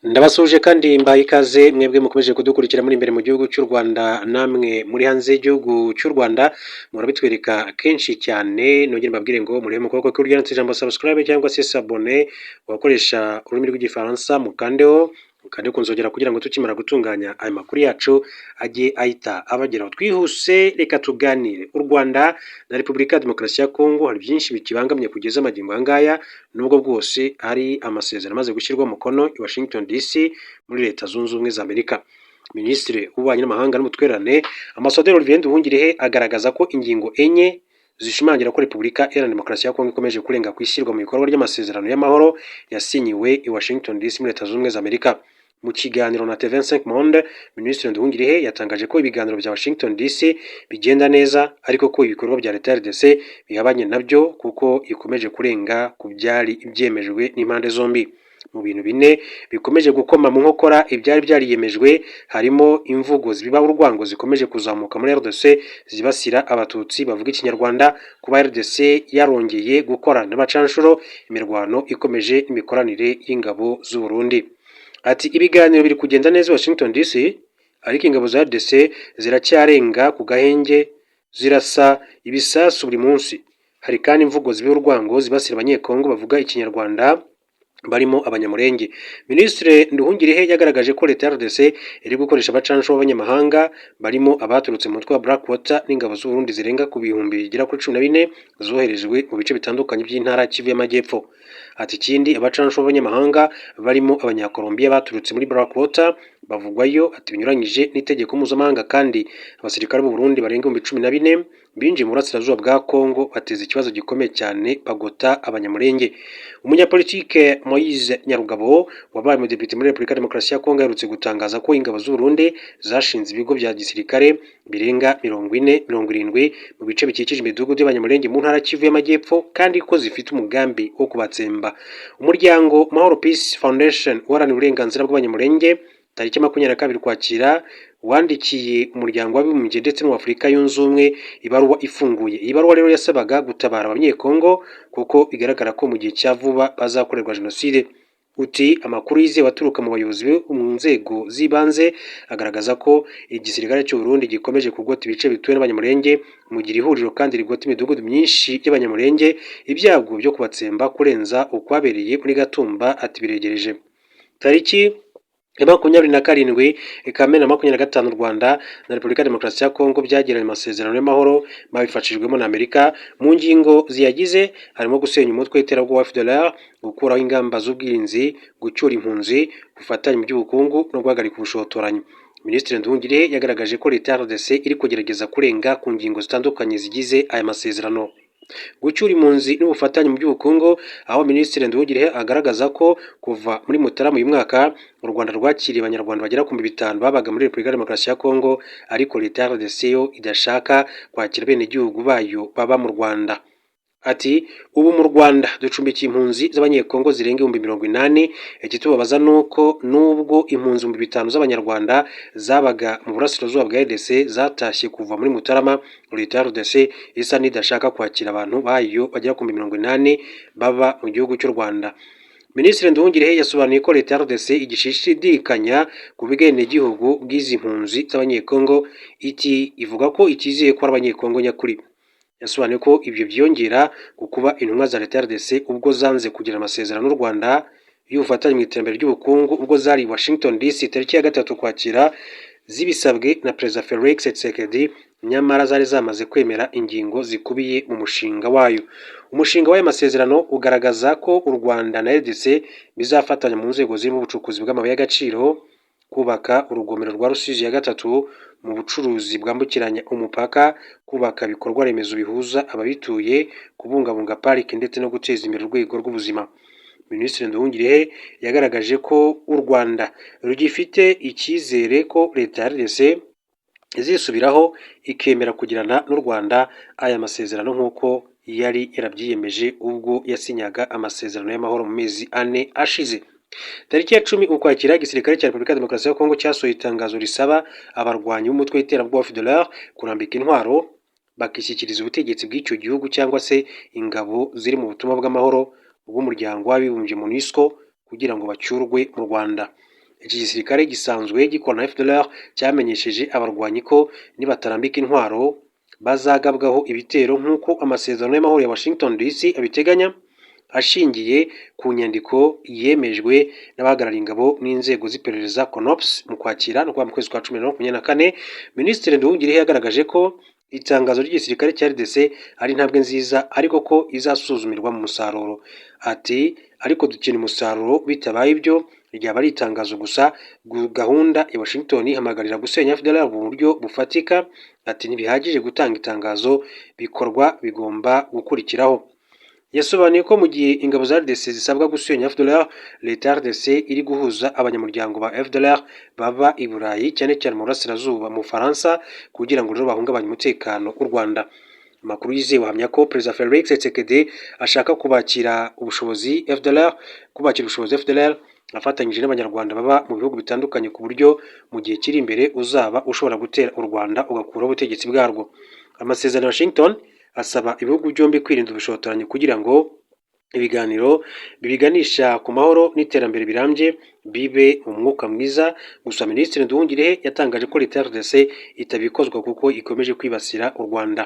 Ndabasuje kandi mbaye ikaze mwebwe mukomeje kudukurikira muri imbere mu gihugu cy'u Rwanda namwe muri hanze y'igihugu cy'u Rwanda murabitwereka kenshi cyane nongere mbabwire ngo murebe mu kuboko kw'iburyo handitse ijambo subscribe cyangwa se s'abonner wakoresha ururimi rw'igifaransa mukandeho kunzogera kugira ngo tukimara gutunganya aya makuru yacu ajye ahita abageraho twihuse. Reka tuganire u Rwanda na Repubulika ya Demokarasi ya Kongo hari byinshi bikibangamye kugeza amagingo aya ngaya nubwo bwose hari amasezerano amaze gushyirwa mukono i Washington DC muri Leta Zunze Ubumwe za Amerika. Minisitiri w'Ububanyi n'Amahanga n'Ubutwererane Ambasaderi Olivier Nduhungirehe agaragaza ko ingingo enye zishimangira ko Repubulika Iharanira Demokarasi ya Kongo ikomeje kurenga ku ishyirwa mu bikorwa ry'amasezerano y'amahoro yasinyiwe i Washington DC muri Leta Zunze Ubumwe za Amerika. Mu kiganiro na TV5 Monde, Minisitiri Nduhungirehe yatangaje ko ibiganiro bya Washington DC bigenda neza ariko ko ibikorwa bya Leta RDC bihabanye nabyo kuko ikomeje kurenga ku byari ibyemejwe n'impande zombi. Mu bintu bine bikomeje gukoma mu nkokora ibyari byariyemejwe harimo imvugo zibiba urwango zikomeje kuzamuka muri RDC zibasira abatutsi bavuga ikinyarwanda, kuba RDC yarongeye gukorana n'abacanshuro, imirwano ikomeje imikoranire y'ingabo z'u Burundi. Ati ibiganiro biri kugenda neza Washington DC ariko ingabo za RDC ziracyarenga ku gahenge zirasa ibisasu buri munsi. Hari kandi imvugo zibiba urwango zibasira abanyekongo bavuga ikinyarwanda barimo abanyamurenge. Minisitiri Nduhungirehe yagaragaje ko Leta ya RDC iri gukoresha abacansho b'abanyamahanga barimo abaturutse mu mutwe wa Blackwater n'ingabo z'u Burundi zirenga ku bihumbi bigera kuri 14 zoherejwe mu bice bitandukanye by'intara Kivu y'Amajyepfo. Ati ikindi abacansho b'abanyamahanga barimo abanyakolombiya baturutse muri Blackwater bavugwayo ati binyuranyije n'itegeko mpuzamahanga kandi abasirikare b'u Burundi barenga 14 binjiye mu burasirazuba bwa Kongo bateza ikibazo gikomeye cyane bagota abanyamurenge. Umunyapolitike Moise Nyarugabo wabaye umudepite muri Repubulika ya Demokarasi ya Kongo yaherutse gutangaza ko ingabo z'u Burundi zashinze ibigo bya gisirikare birenga 40-70 mu bice bikikije imidugudu y'abanyamurenge mu ntara Kivu y'Amajyepfo kandi ko zifite umugambi wo kubatsemba. Umuryango Mahoro Peace Foundation uharanira uburenganzira bw'abanyamurenge tariki 22 Ukwakira wandikiye umuryango w'abibumbye ndetse n'Afurika yunze ubumwe ibaruwa ifunguye. Iyi baruwa rero yasabaga gutabara abanyekongo kuko bigaragara ko mu gihe cya vuba bazakorerwa jenoside. Uti amakuru yizewe aturuka mu bayobozi mu nzego z'ibanze agaragaza ko igisirikare cy'u Burundi gikomeje kugota ibice bituwe n'abanyamurenge mu gihe ihuriro kandi rigota imidugudu myinshi y'abanyamurenge, ibyago byo kubatsemba kurenza ukwabereye muri Gatumba ati biregereje. Tariki 27 Kamena 2025 u Rwanda na Repubulika ya Demokarasi ya Kongo byagiranye amasezerano y'amahoro babifashijwemo na Amerika. Mu ngingo ziyagize harimo gusenya umutwe w'iterabwoba wa FDLR, gukuraho ingamba z'ubwirinzi, gucyura impunzi, gufatanya mu by'ubukungu no guhagarika ubushotoranyi. Minisitiri Nduhungirehe yagaragaje ko Leta ya RDC iri kugerageza kurenga ku ngingo zitandukanye zigize aya masezerano. Gucyura impunzi n'ubufatanye mu by'ubukungu, aho Minisitiri Nduhungirehe agaragaza ko kuva muri Mutarama uyu mwaka u Rwanda rwakiriye abanyarwanda bagera ku 500 babaga muri Repubulika ya Demokarasi ya Kongo ariko Leta ya RDC yo idashaka kwakira bene igihugu bayo baba mu Rwanda. Ati ubu mu Rwanda ducumbikiye impunzi z'abanyekongo zirenga 80,000. Ikitubabaza nuko nubwo impunzi 5,000 z'abanyarwanda zabaga mu burasirazuba bwa RDC zatashye kuva muri Mutarama, Leta ya RDC isa n'idashaka kwakira abantu bayo bagera ku 80,000 baba mu gihugu cy'u Rwanda. Minisitiri Nduhungirehe yasobanuye ko Leta ya RDC igishishidikanya ku bwenegihugu bw'izi mpunzi z'abanyekongo, ivuga ko itizeye ko ari abanyekongo nyakuri. Yasobanuye ko ibyo byongera kuba intumwa za Leta ya RDC ubwo zanze kugira amasezerano n'u Rwanda y'ubufatanye mu iterambere ry'ubukungu ubwo zari Washington DC tariki ya 3 Ukwakira zibisabwe na Perezida Felix Tshisekedi, nyamara zari zamaze kwemera ingingo zikubiye mu mushinga wayo. Umushinga w'aya masezerano ugaragaza ko u Rwanda na RDC bizafatanya mu nzego zirimo ubucukuzi bw'amabuye y'agaciro, kubaka urugomero rwa Rusizi ya 3 mu bucuruzi bwambukiranya umupaka, kubaka ibikorwa remezo bihuza ababituye, kubungabunga parike ndetse no guteza imbere urwego rw'ubuzima. Minisitiri Nduhungirehe yagaragaje ko u Rwanda rugifite icyizere ko Leta ya RDC izisubiraho ikemera kugirana n'u Rwanda aya masezerano nk'uko yari yarabyiyemeje ubwo yasinyaga amasezerano y'amahoro mu mezi 4 ashize. Tariki ya 10 Ukwakira igisirikare cya Repubulika ya Demokarasi ya Kongo cyasohoye itangazo risaba abarwanyi b'umutwe w'iterabwoba FDLR kurambika intwaro bakishyikiriza ubutegetsi bw'icyo gihugu cyangwa se ingabo ziri mu butumwa bw'amahoro bw'umuryango w'abibumbye MONUSCO kugira ngo bacyurwe mu Rwanda. iki gisirikare gisanzwe gikorana na FDLR cyamenyesheje abarwanyi ko nibatarambika intwaro bazagabwaho ibitero nk'uko amasezerano y'amahoro ya Washington DC abiteganya, ashingiye ku nyandiko yemejwe n'abahagarariye ingabo n'inzego z'iperereza CONOPS mu Kwakira no mu kwezi kwa 2024. Minisitiri Nduhungirehe yagaragaje ko itangazo ry'igisirikare cya RDC ari intambwe nziza ariko ko izasuzumirwa mu musaruro. Ati ariko dukeneye umusaruro, bitabaye ibyo ryaba ari itangazo gusa. Gahunda ya Washington ihamagarira gusenya FDLR mu buryo bufatika. Ati ntibihagije gutanga itangazo, bikorwa bigomba gukurikiraho. Yasobanuye ko mu gihe ingabo za RDC zisabwa gusenya FDLR, leta ya RDC iri guhuza abanyamuryango ba FDLR baba i Burayi cyane cyane mu burasirazuba mu Faransa kugira ngo rero bahungabanye umutekano w'u Rwanda. Amakuru yizewe ahamya ko Perezida Felix Tshisekedi ashaka kubakira ubushobozi FDLR afatanyije n'abanyarwanda baba mu bihugu bitandukanye ku buryo mu gihe kiri imbere uzaba ushobora gutera u Rwanda ugakuraho ubutegetsi bwarwo. Amasezerano ya Washington asaba ibihugu byombi kwirinda ubushotoranyi kugira ngo ibiganiro bibiganisha ku mahoro n'iterambere birambye bibe mu mwuka mwiza. Gusa Minisitiri Nduhungirehe yatangaje ko leta ya RDC itabikozwa kuko ikomeje kwibasira u Rwanda.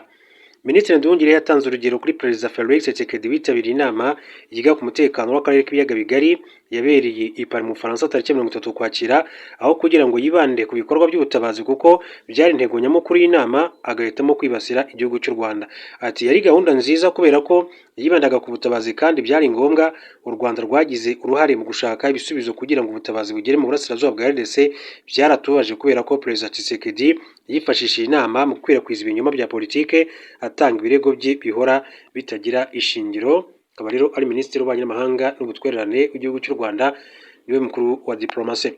Minisitiri Nduhungirehe yatanze urugero kuri Perezida Felix Tshisekedi witabiriye inama yiga ku mutekano w'akarere k'ibiyaga bigari yabereye i Paris mu Faransa tariki 30 Ukwakira, aho kugira ngo yibande ku bikorwa by'ubutabazi kuko byari intego nyamukuru y'inama, agahitamo kwibasira igihugu cy'u Rwanda. Ati yari gahunda nziza kubera ko yibandaga ku butabazi kandi byari ngombwa. U Rwanda rwagize uruhare mu gushaka ibisubizo kugira ngo ubutabazi bugere mu burasirazuba bwa RDC. Byaratubaje kubera ko Perezida Tshisekedi yifashishije inama mu gukwirakwiza ibinyoma bya politike, atanga ibirego bye bihora bitagira ishingiro. Akaba rero ari Minisitiri w'Ububanyi n'Amahanga n'Ubutwererane w'igihugu cy'u Rwanda, niwe mukuru wa diplomasi.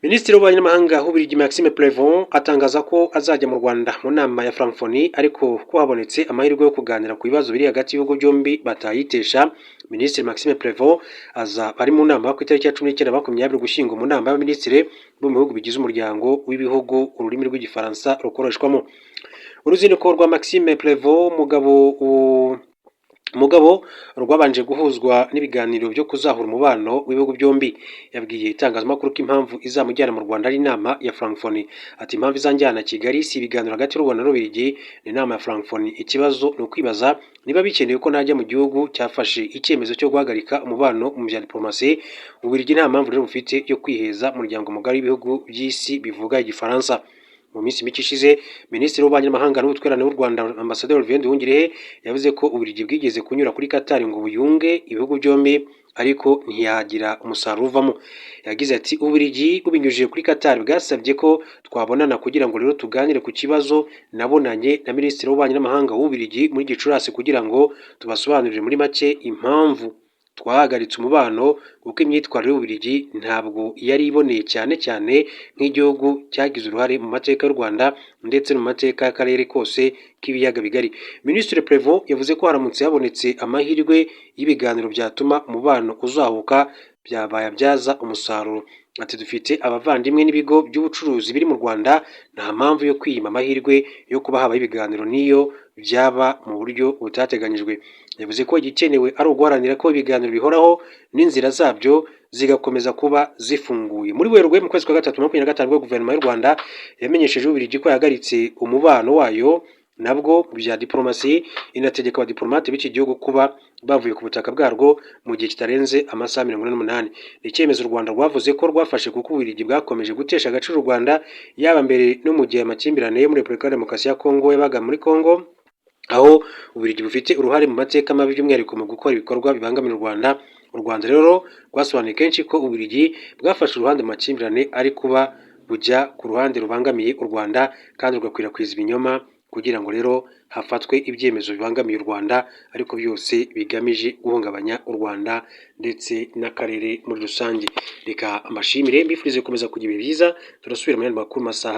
Minisitiri w'Ububanyi n'Amahanga w'Ububiligi Maxime Prevot atangaza ko azajya mu Rwanda mu nama ya Francophonie ariko ko habonetse amahirwe yo kuganira ku bibazo biri hagati y'ibihugu byombi batayitesha. Minisitiri Maxime Prevot ari mu nama ku itariki ya 19/20 Ugushyingo mu nama y'abaminisitiri bo mu bihugu bigize umuryango w'ibihugu ururimi rw'igifaransa rukoreshwamo. Uruzinduko rwa Maxime Prevot mugabo rwabanje guhuzwa n'ibiganiro byo kuzahura umubano w'ibihugu byombi. Yabwiye itangazamakuru ko impamvu izamujyana mu Rwanda ari inama ya Francophonie. Ati impamvu izanjyana Kigali si ibiganiro hagati y'u Rwanda n'Ububiligi, ni inama ya Francophonie. Ikibazo ni ukwibaza niba bikenewe ko najya mu gihugu cyafashe icyemezo cyo guhagarika umubano mu bya diplomasi. Ububiligi nta mpamvu rero bufite yo kwiheza umuryango mugari w'ibihugu by'isi bivuga igifaransa. Mu minsi mike ishize, Minisitiri w'Ububanyi n'Amahanga n'Ubutwererane w'u Rwanda Ambasaderi Olivier Nduhungirehe yavuze ko Ububiligi bwigeze kunyura kuri Qatar ngo buyunge ibihugu byombi ariko ntiyagira umusaruro uvamo. Yagize ati Ububiligi bubinyujije kuri Qatar bwasabye ko twabonana kugira ngo rero tuganire ku kibazo. Nabonanye na Minisitiri w'Ububanyi n'Amahanga w'Ububiligi muri Gicurasi kugira ngo tubasobanurire muri make impamvu twahagaritse umubano, kuko imyitwarire y'Ububiligi ntabwo yari iboneye cyane nk'igihugu cyagize uruhare mu mateka y'u Rwanda ndetse no mu mateka y'akarere kose k'ibiyaga bigari. Minisitiri Prevot yavuze ko haramutse habonetse amahirwe y'ibiganiro byatuma umubano uzahuka byabayabyaza umusaruro. Ati dufite abavandimwe n'ibigo by'ubucuruzi biri mu Rwanda, nta mpamvu yo kwiyima amahirwe yo kuba habaho ibiganiro n'iyo byaba mu buryo butateganyijwe. Yavuze ko igikenewe ari uguharanira ko ibiganiro bihoraho n'inzira zabyo zigakomeza kuba zifunguye. Muri Werurwe mu kwezi kwa 3/2025 bwo guverinoma y'u Rwanda yamenyesheje Ububiligi ko yahagaritse umubano wayo nabwo bya diplomasi, inategeka abadiplomate b'iki gihugu kuba bavuye ku butaka bwarwo mu gihe kitarenze amasaha 48. Ni icyemezo u Rwanda rwavuze ko rwafashe kuko Ububiligi bwakomeje gutesha agaciro u Rwanda, yaba mbere no mu gihe amakimbirane yo muri Repubulika ya Demokarasi ya Kongo yabaga muri Kongo, aho Ububiligi bufite uruhare mu mateka mabi by'umwihariko mu gukora ibikorwa bibangamira u Rwanda. U Rwanda rero rwasobanuye kenshi ko Ububiligi bwafashe uruhande mu makimbirane ari kuba bujya ku ruhande rubangamiye u Rwanda kandi rugakwirakwiza ibinyoma kugira ngo rero hafatwe ibyemezo bibangamiye u Rwanda, ariko byose bigamije guhungabanya u Rwanda ndetse n'akarere muri rusange. Reka amashimire mbifurize gukomeza kugira ibihe byiza, turasubira mu yandi makuru masaha.